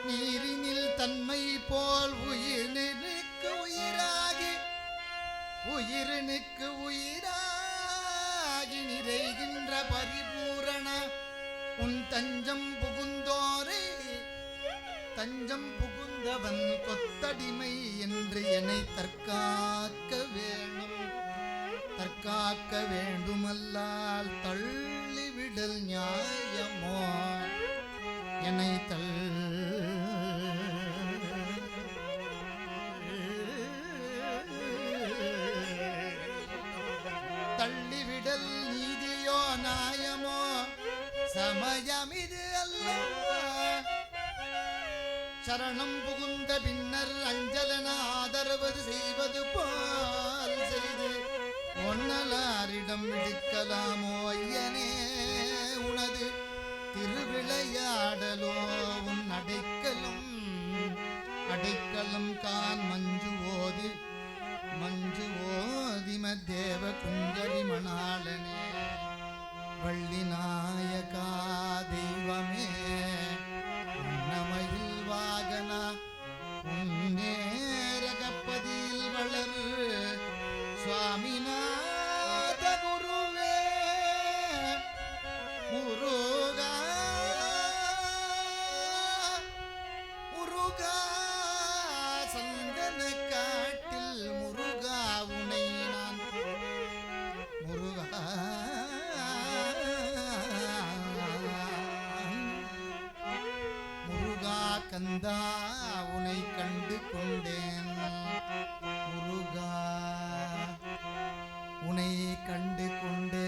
நீரினில் தன்மை போல் உயிரினுக்கு உயிராகி உயிரினுக்கு உயிராகி நிறைகின்ற பரிபூரண உன் தஞ்சம் புகுந்தோரை தஞ்சம் புகுந்தவன் கொத்தடிமை என்று என்னை தற்காக்க வேணும். தற்காக்க வேண்டுமல்லால் தள்ளிவிடல் நியாயமோ என்னை தள்ளிவிடல் நீதியோ நியாயமோ சமயமிது அல்ல. சரணம் புகுந்த பின்னர் அஞ்சலன ஆதரவது செய்வது போல் செய்து ஒன்னலாரிடம் விடுக்கலாமோ ஐயனே உனது திருவிளையாடலோ உன் அடைக்கலம் கான் மஞ்சு ஓதி மத்தேவ குஞ்சரி மணாளனே வள்ளி நாயகா தெய்வமே உன்னமயில் வாகனா உன்னேரகப்பதியில் வளர் சுவாமிநாத குருவே முருகா முருகா சந்தன காட்டில் முருகா உனை நான் முருகா முருகா கந்தா உனை கண்டு கொண்டேன். முருகா உனை கண்டு கொண்டேன்.